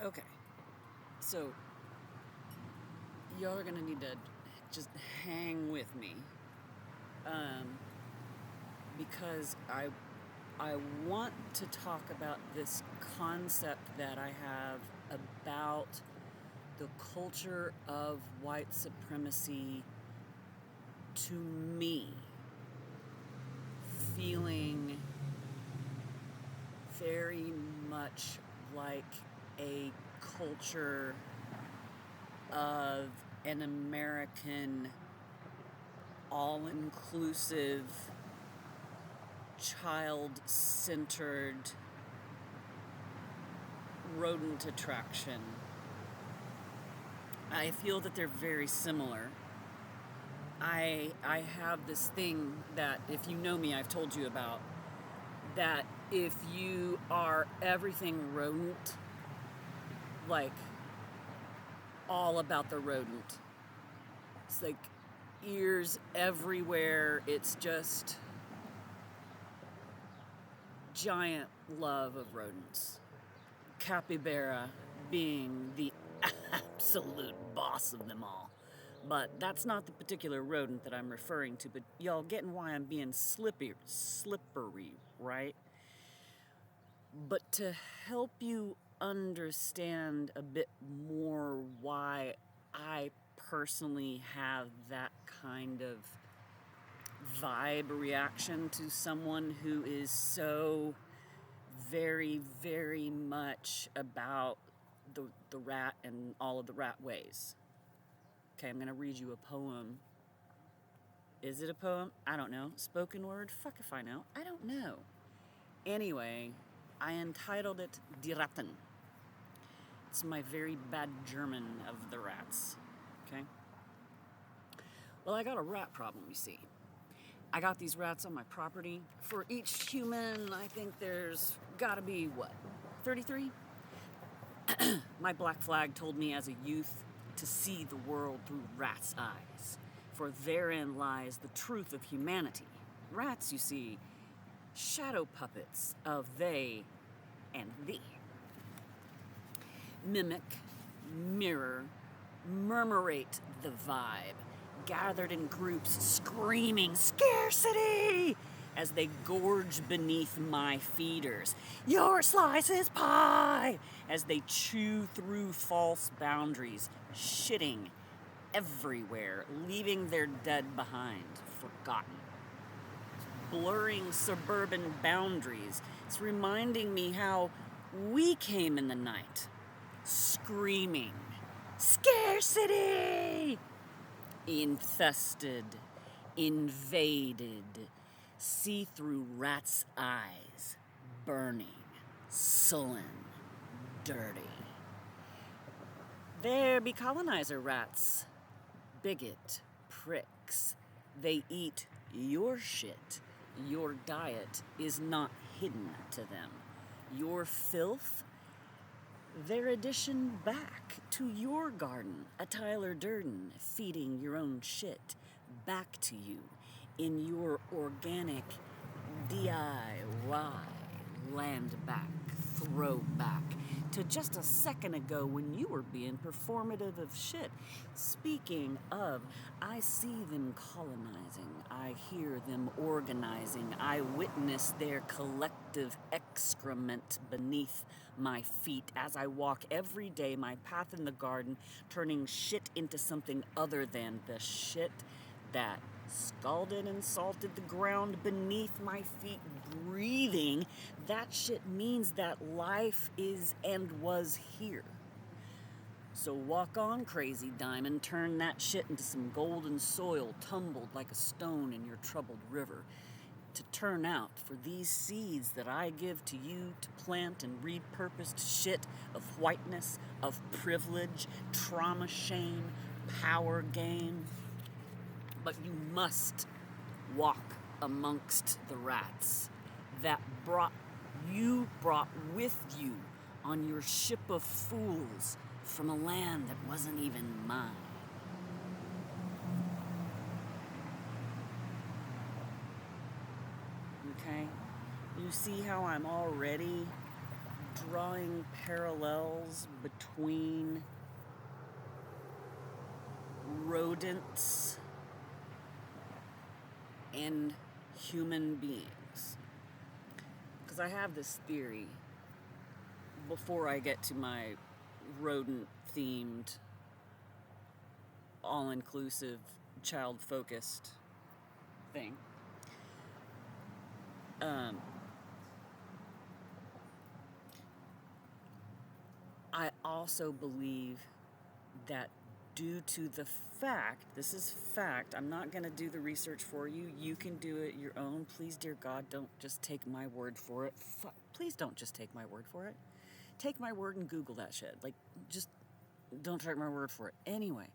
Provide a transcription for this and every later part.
Okay, so y'all are gonna need to just hang with me, um, because I want to talk about this concept that I have about the culture of white supremacy to me feeling very much like a culture of an American all-inclusive, child-centered rodent attraction. I feel that they're very similar. I have this thing that, if you know me, I've told you about, that if you are everything rodent, like all about the rodent, it's like ears everywhere, it's just giant love of rodents. Capybara being the absolute boss of them all. But that's not the particular rodent that I'm referring to, but y'all getting why I'm being slippery, right? But to help you understand a bit more why I personally have that kind of vibe reaction to someone who is so very, very much about the rat and all of the rat ways. Okay, I'm going to read you a poem. Is it a poem? I don't know. Spoken word? Fuck if I know. I don't know. Anyway, I entitled it Die Ratten. It's my very bad German of the rats. Okay? Well, I got a rat problem, you see. I got these rats on my property. For each human, I think there's gotta be, 33? My black flag told me as a youth to see the world through rats' eyes, for therein lies the truth of humanity. Rats, you see, shadow puppets of they and thee. Mimic, mirror, murmurate the vibe, gathered in groups screaming scarcity as they gorge beneath my feeders. Your slice is pie! As they chew through false boundaries, shitting everywhere, leaving their dead behind, forgotten. Blurring suburban boundaries, it's reminding me how we came in the night, screaming, scarcity! Infested, invaded, see through rats' eyes, burning, sullen, dirty. There be colonizer rats, bigot, pricks. They eat your shit. Your diet is not hidden to them. Your filth, their addition back to your garden, a Tyler Durden feeding your own shit back to you in your organic DIY land back, throw back to just a second ago when you were being performative of shit. Speaking of, I see them colonizing, I hear them organizing, I witness their collective excrement beneath my feet as I walk every day my path in the garden, turning shit into something other than the shit that scalded and salted the ground beneath my feet. Breathing, that shit means that life is and was here. So walk on, crazy diamond, turn that shit into some golden soil tumbled like a stone in your troubled river, to turn out for these seeds that I give to you to plant and repurposed shit of whiteness, of privilege, trauma, shame, power game. But you must walk amongst the rats that brought with you on your ship of fools from a land that wasn't even mine. Okay? You see how I'm already drawing parallels between rodents and human beings. Because I have this theory, before I get to my rodent-themed, all-inclusive, child-focused thing. I also believe that due to the fact, this is fact, I'm not going to do the research for you. You can do it your own. Please, dear God, don't just take my word for it. Please don't just take my word for it. Take my word and Google that shit. Like, just don't take my word for it. Anyway,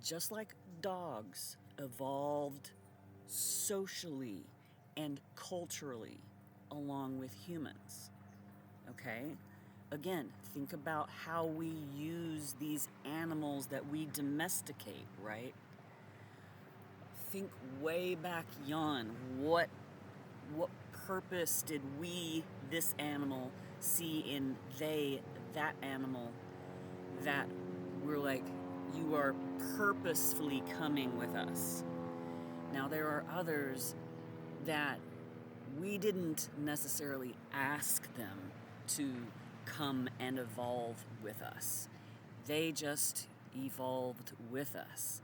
just like dogs evolved socially and culturally along with humans, okay? Again, think about how we use these animals that we domesticate, right? Think way back yon. What purpose did we, this animal, see in that animal, that we're like, you are purposefully coming with us? Now, there are others that we didn't necessarily ask them to come and evolve with us. They just evolved with us.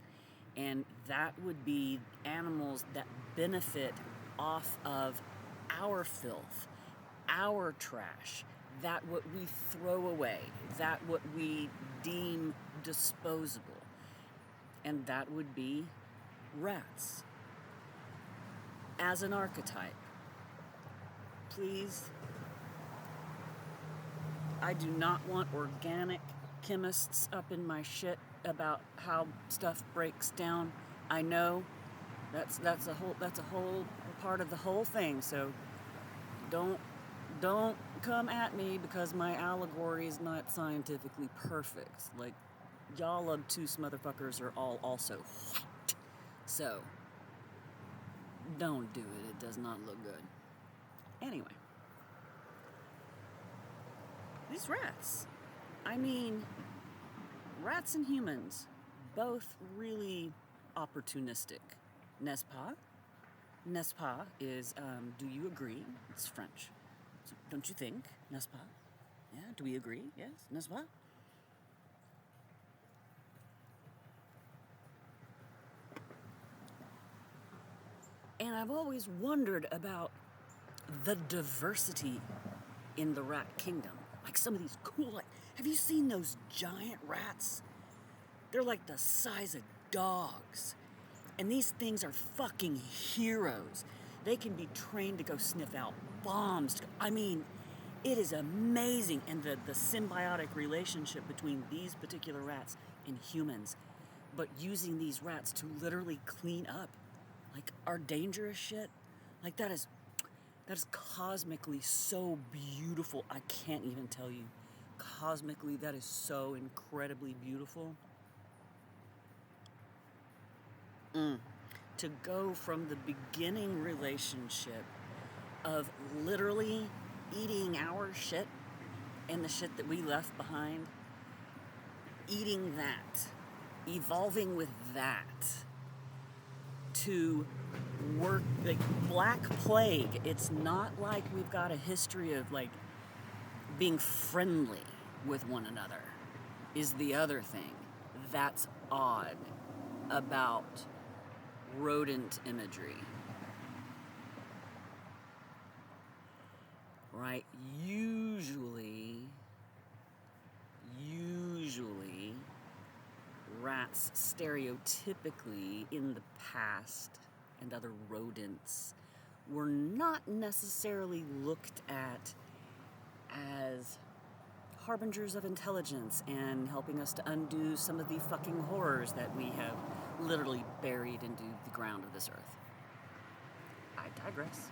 And that would be animals that benefit off of our filth, our trash, that what we throw away, that what we deem disposable. And that would be rats. As an archetype, please, I do not want organic chemists up in my shit about how stuff breaks down. I know that's a whole part of the whole thing. So don't come at me because my allegory is not scientifically perfect. Like, y'all obtuse motherfuckers are all also white. So don't do it. It does not look good. Anyway. These rats. I mean, rats and humans, both really opportunistic. N'est-ce pas? N'est-ce pas is, do you agree? It's French. So, don't you think? N'est-ce pas? Yeah, do we agree? Yes, n'est-ce pas? And I've always wondered about the diversity in the rat kingdom. Like some of these cool, like, have you seen those giant rats? They're like the size of dogs. And these things are fucking heroes. They can be trained to go sniff out bombs. I mean, it is amazing. And the symbiotic relationship between these particular rats and humans, but using these rats to literally clean up, like, our dangerous shit. Like, that is cosmically so beautiful. I can't even tell you. Cosmically, that is so incredibly beautiful. To go from the beginning relationship of literally eating our shit and the shit that we left behind, eating that, evolving with that, to work, like, Black Plague. It's not like we've got a history of, like, being friendly with one another, is the other thing that's odd about rodent imagery. Right? Usually, rats stereotypically in the past, and other rodents, were not necessarily looked at as harbingers of intelligence and helping us to undo some of the fucking horrors that we have literally buried into the ground of this earth. I digress.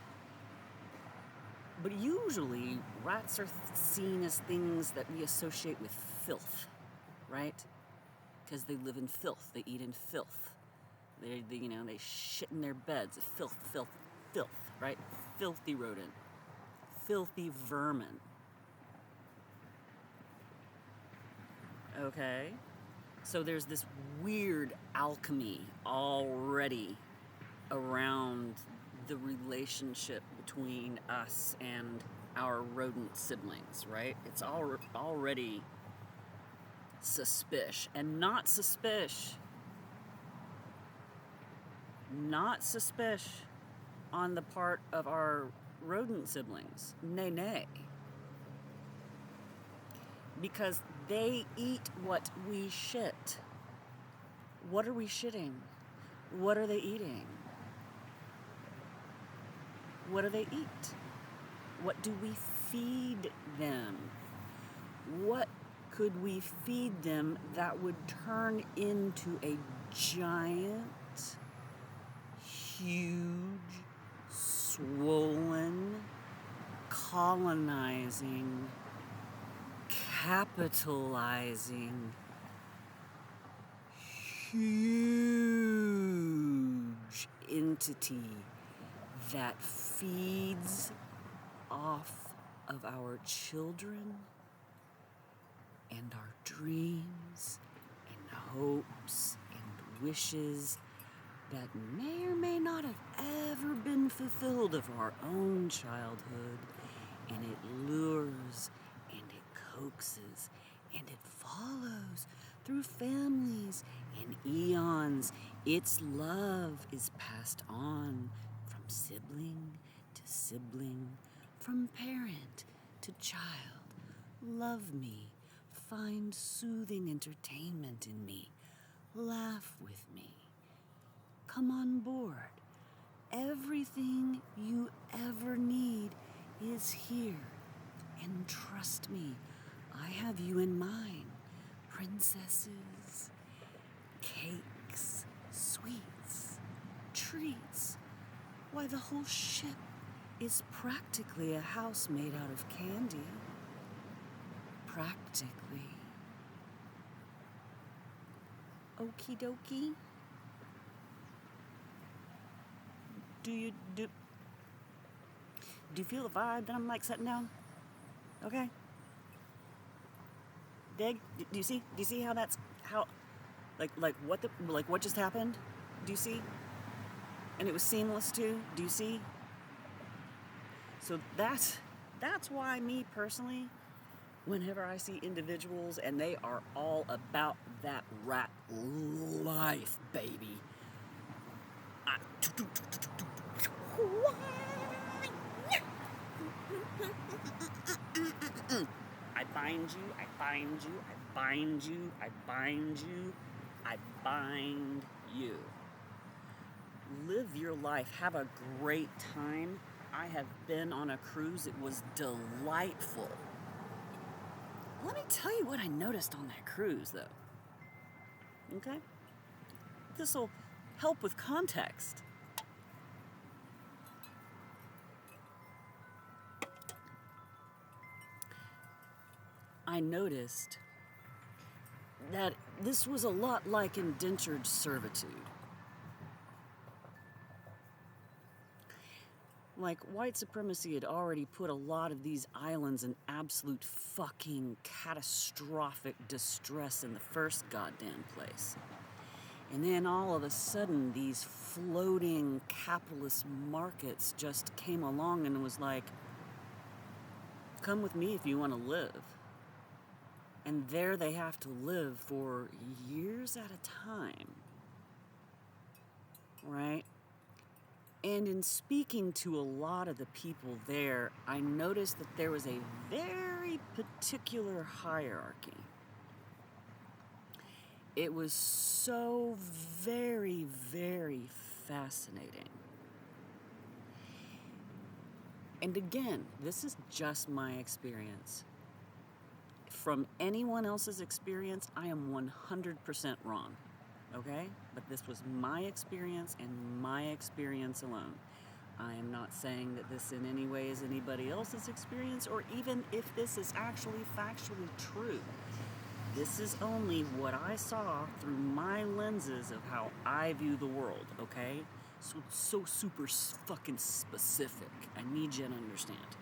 But usually, rats are seen as things that we associate with filth, right? Because they live in filth, they eat in filth. They shit in their beds. Filth, right? Filthy rodent. Filthy vermin. okay? So there's this weird alchemy already around the relationship between us and our rodent siblings, right? It's already suspicious, and not suspicious on the part of our rodent siblings. Nay. Because they eat what we shit. What are we shitting? What are they eating? What do they eat? What do we feed them? What could we feed them that would turn into a giant, huge, swollen, colonizing, capitalizing, huge entity that feeds off of our children and our dreams and hopes and wishes that may or may not have ever been fulfilled of our own childhood, and it lures and it coaxes and it follows through families and eons. Its love is passed on from sibling to sibling, from parent to child. Love me, find soothing entertainment in me, laugh with me, come on board. Everything you ever need is here. And trust me, I have you in mind. Princesses, cakes, sweets, treats. Why, the whole ship is practically a house made out of candy. Practically. Okie dokie. Do you feel the vibe that I'm like setting down? Okay. Dig? Do you see? Do you see how that's what just happened? Do you see? And it was seamless too. Do you see? So that's why me personally, whenever I see individuals and they are all about that rat life, baby. I bind you, I bind you, I bind you, I bind you, I bind you. Live your life, have a great time. I have been on a cruise, it was delightful. Let me tell you what I noticed on that cruise, though. Okay? This will help with context. I noticed that this was a lot like indentured servitude. Like, white supremacy had already put a lot of these islands in absolute fucking catastrophic distress in the first goddamn place. And then all of a sudden, these floating capitalist markets just came along and was like, come with me if you want to live. And there they have to live for years at a time, right? And in speaking to a lot of the people there, I noticed that there was a very particular hierarchy. It was so very, very fascinating. And again, this is just my experience. From anyone else's experience, I am 100% wrong, okay? But this was my experience and my experience alone. I am not saying that this in any way is anybody else's experience, or even if this is actually factually true. This is only what I saw through my lenses of how I view the world, okay? So it's so super fucking specific. I need you to understand.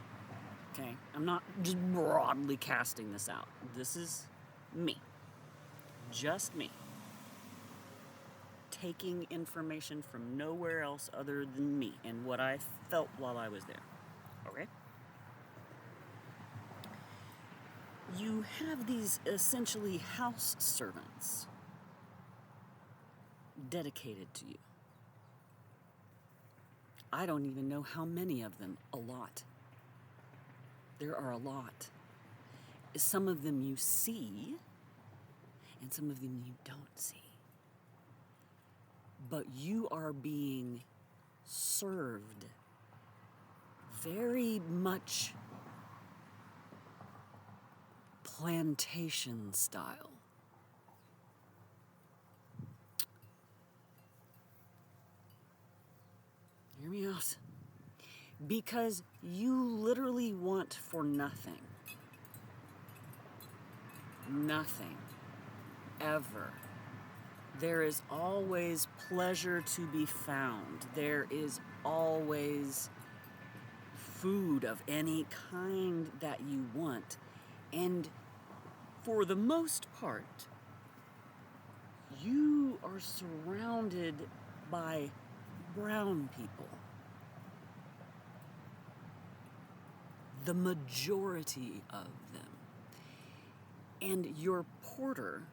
Okay? I'm not just broadly casting this out. This is me. just me, taking information from nowhere else other than me and what I felt while I was there. Okay? You have these essentially house servants dedicated to you. I don't even know how many of them. A lot. There are a lot. Some of them you see, and some of them you don't see. But you are being served very much plantation style. Hear me out. Because you literally want for nothing. Nothing. Ever. There is always pleasure to be found. There is always food of any kind that you want. And for the most part, you are surrounded by brown people. The majority of them. And your porter,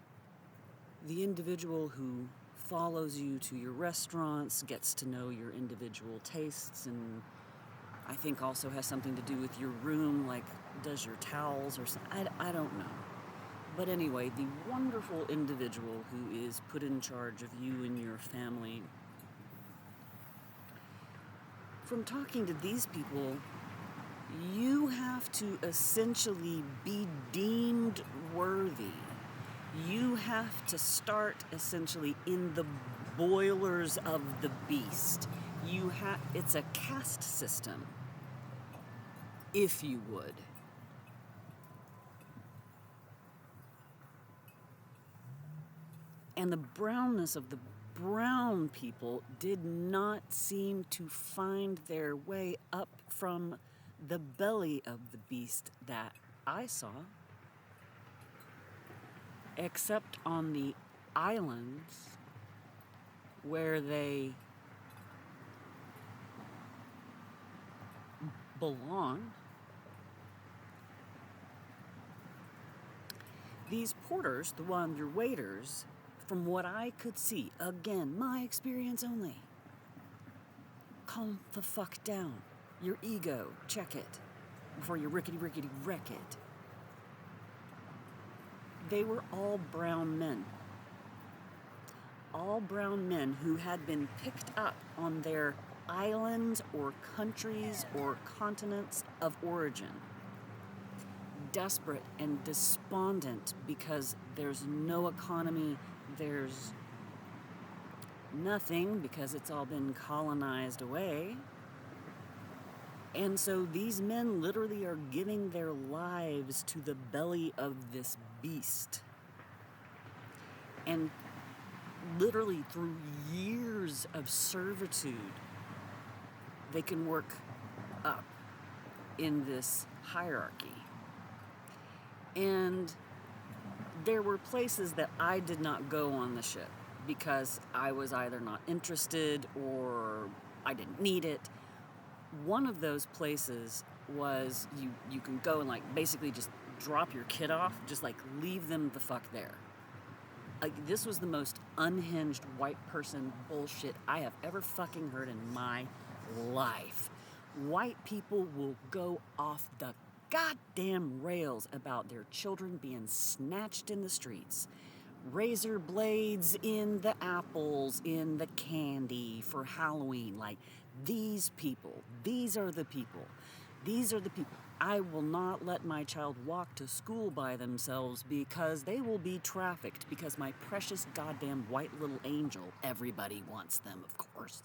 the individual who follows you to your restaurants, gets to know your individual tastes, and I think also has something to do with your room, like does your towels or something. I don't know. But anyway, the wonderful individual who is put in charge of you and your family, from talking to these people, you have to essentially be deemed worthy. You have to start essentially in the boilers of the beast. It's a caste system, if you would. And the brownness of the brown people did not seem to find their way up from the belly of the beast that I saw, except on the islands where they belong. These porters, your waiters, from what I could see, again, my experience only, calm the fuck down. Your ego, check it, before you rickety wreck it. They were all brown men. All brown men who had been picked up on their islands or countries or continents of origin. Desperate and despondent because there's no economy, there's nothing because it's all been colonized away. And so these men literally are giving their lives to the belly of this beast. And literally through years of servitude, they can work up in this hierarchy. And there were places that I did not go on the ship because I was either not interested or I didn't need it. One of those places was you can go and like basically just drop your kid off, just like leave them the fuck there. Like this was the most unhinged white person bullshit I have ever fucking heard in my life. White people will go off the goddamn rails about their children being snatched in the streets. Razor blades in the apples, in the candy for Halloween. Like, these people, these are the people. These are the people. I will not let my child walk to school by themselves because they will be trafficked because my precious goddamn white little angel, everybody wants them, of course.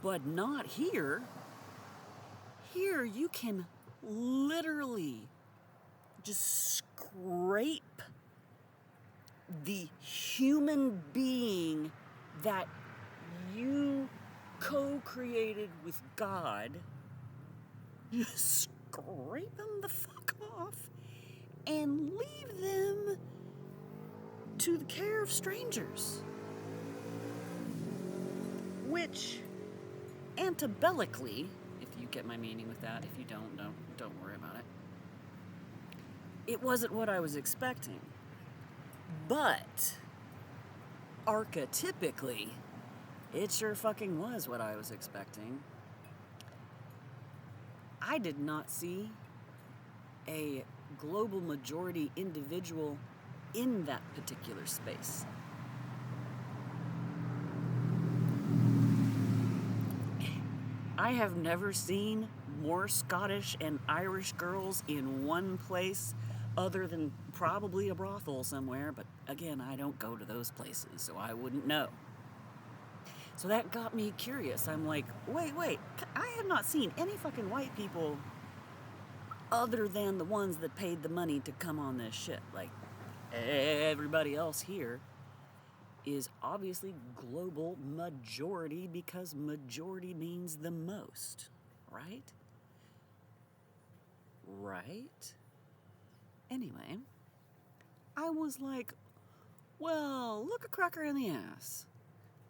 But not here. Here you can literally just scrape the human being that you co-created with God, scrape them the fuck off and leave them to the care of strangers. Which, antebellically, if you get my meaning with that, if you don't worry about it. It wasn't what I was expecting. But, archetypically, it sure fucking was what I was expecting. I did not see a global majority individual in that particular space. I have never seen more Scottish and Irish girls in one place other than probably a brothel somewhere, but again, I don't go to those places, so I wouldn't know. So that got me curious. I'm like, wait, I have not seen any fucking white people other than the ones that paid the money to come on this shit. Like, everybody else here is obviously global majority because majority means the most, right? Right? Anyway, I was like, well, look a cracker in the ass.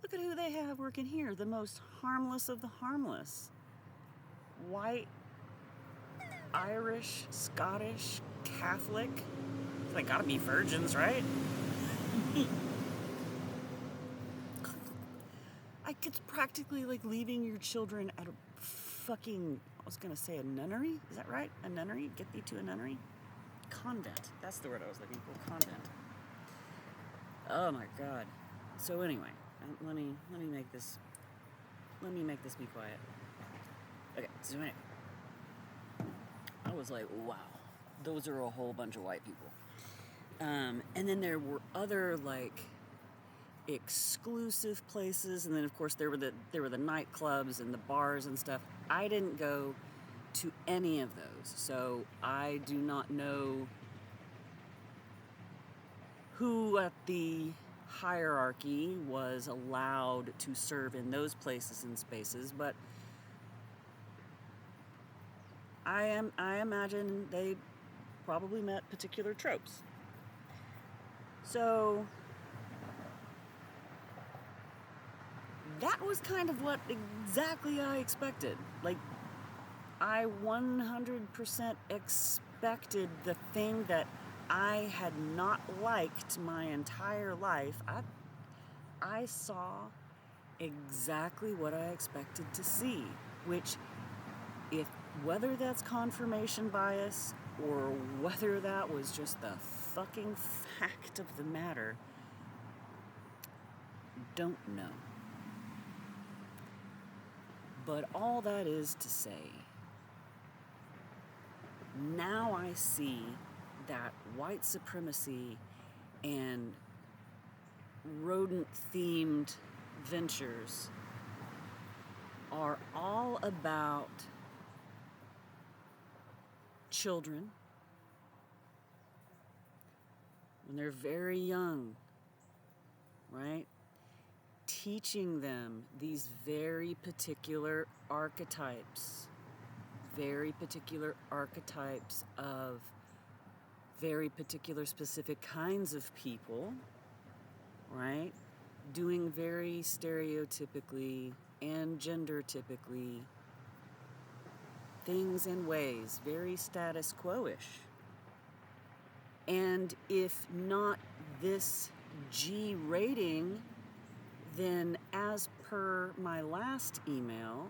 Look at who they have working here, the most harmless of the harmless. White, Irish, Scottish, Catholic. They gotta be virgins, right? Like, it's practically like leaving your children at a fucking, I was gonna say a nunnery? Is that right? A nunnery? Get thee to a nunnery? Convent. That's the word I was looking for. Convent. Oh my god. So anyway, let me make this be quiet. Okay, so anyway, I was like, wow, those are a whole bunch of white people. And then there were other like exclusive places, and then of course there were the nightclubs and the bars and stuff. I didn't go to any of those, so I do not know who at the hierarchy was allowed to serve in those places and spaces, but I imagine they probably met particular tropes. So that was kind of what exactly I expected. Like, I 100% expected the thing that I had not liked my entire life. I saw exactly what I expected to see, which, whether that's confirmation bias or whether that was just the fucking fact of the matter, don't know. But all that is to say, now I see that white supremacy and rodent-themed ventures are all about children when they're very young, right? Teaching them these very particular archetypes of very particular specific kinds of people, right? Doing very stereotypically and gender typically things and ways, very status quo-ish. And if not this G rating, then as per my last email,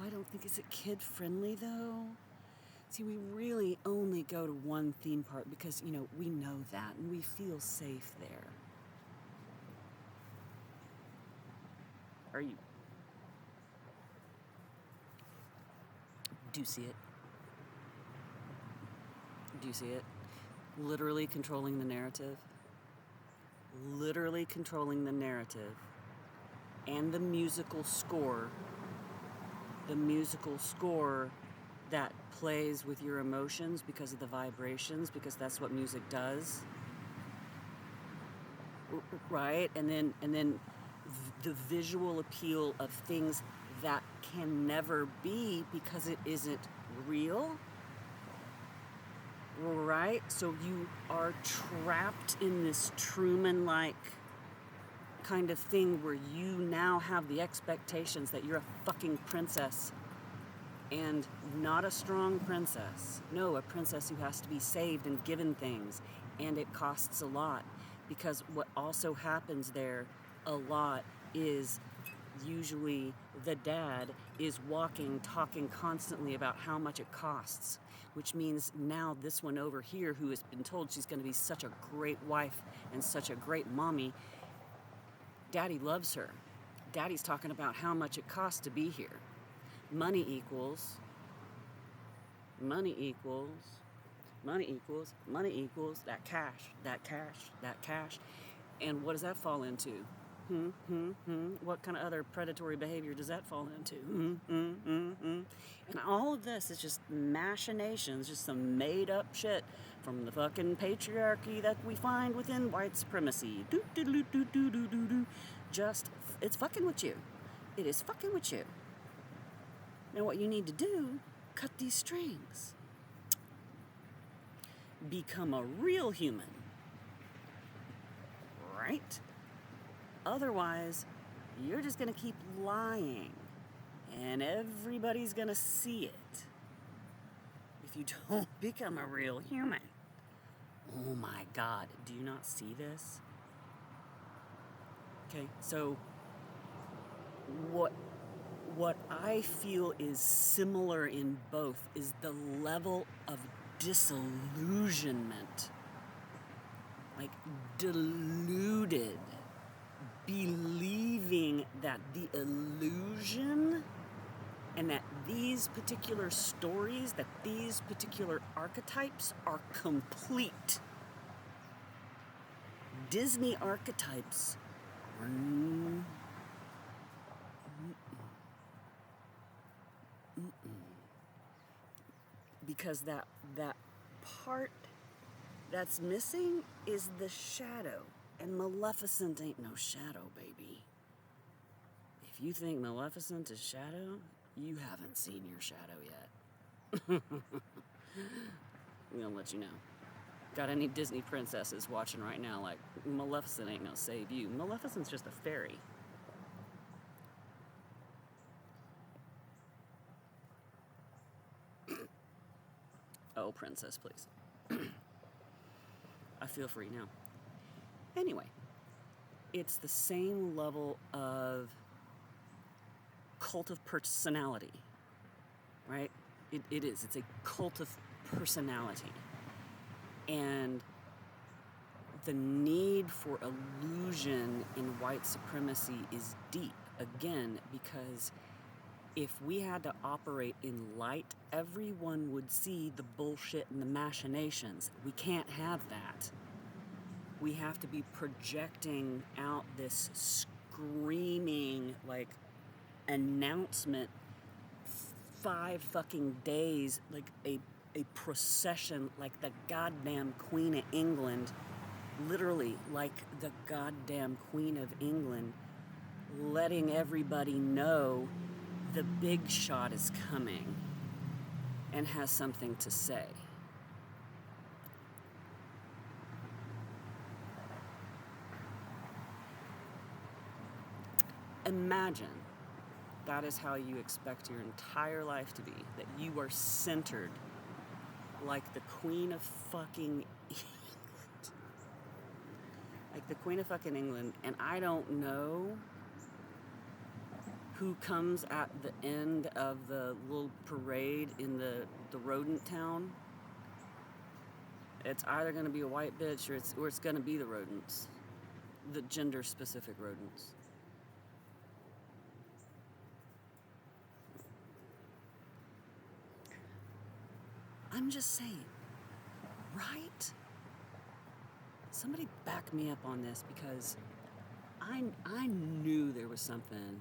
I don't think, is it kid-friendly though? See, we really only go to one theme park because, we know that and we feel safe there. Do you see it? Do you see it? Literally controlling the narrative. Literally controlling the narrative. And the musical score. The musical score that plays with your emotions because of the vibrations, because that's what music does. Right? And then the visual appeal of things that can never be because it isn't real. right? So you are trapped in this Truman-like kind of thing where you now have the expectations that you're a fucking princess, and not a strong princess. No, a princess who has to be saved and given things, and it costs a lot, because what also happens there a lot is usually the dad is walking, talking constantly about how much it costs, which means now this one over here, who has been told she's going to be such a great wife and such a great mommy, Daddy loves her. Daddy's talking about how much it costs to be here. Money equals, that cash. And what does that fall into? What kind of other predatory behavior does that fall into? And all of this is just machinations, just some made up shit from the fucking patriarchy that we find within white supremacy. Just, it's fucking with you. It is fucking with you. Now what you need to do, cut these strings. Become a real human. Right? Otherwise, you're just gonna keep lying. And everybody's gonna see it. If you don't become a real human. Oh my God, do you not see this? Okay, so what I feel is similar in both is the level of disillusionment. Like deluded, believing that the illusion and that these particular stories, that these particular archetypes are complete. Disney archetypes are because that part that's missing is the shadow. And Maleficent ain't no shadow, baby. If you think Maleficent is shadow, you haven't seen your shadow yet. I'm gonna let you know. Got any Disney princesses watching right now like, Maleficent ain't gonna save you. Maleficent's just a fairy. Oh, princess, please. I feel free now. Anyway, it's the same level of cult of personality, right? It is. It's a cult of personality. And the need for illusion in white supremacy is deep, again, because if we had to operate in light, everyone would see the bullshit and the machinations. We can't have that. We have to be projecting out this screaming, like, announcement 5 fucking days, like a procession, like the goddamn Queen of England, literally like the goddamn Queen of England, letting everybody know the big shot is coming and has something to say. Imagine that is how you expect your entire life to be, that you are centered like the Queen of fucking England. Like the Queen of fucking England, and I don't know who comes at the end of the little parade in the rodent town. It's either going to be a white bitch or it's going to be the rodents, the gender-specific rodents. I'm just saying, right? Somebody back me up on this, because I knew there was something.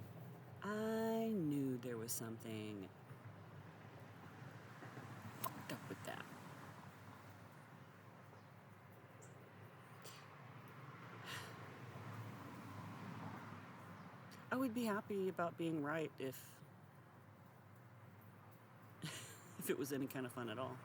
I knew there was something fucked up with that. I would be happy about being right if it was any kind of fun at all.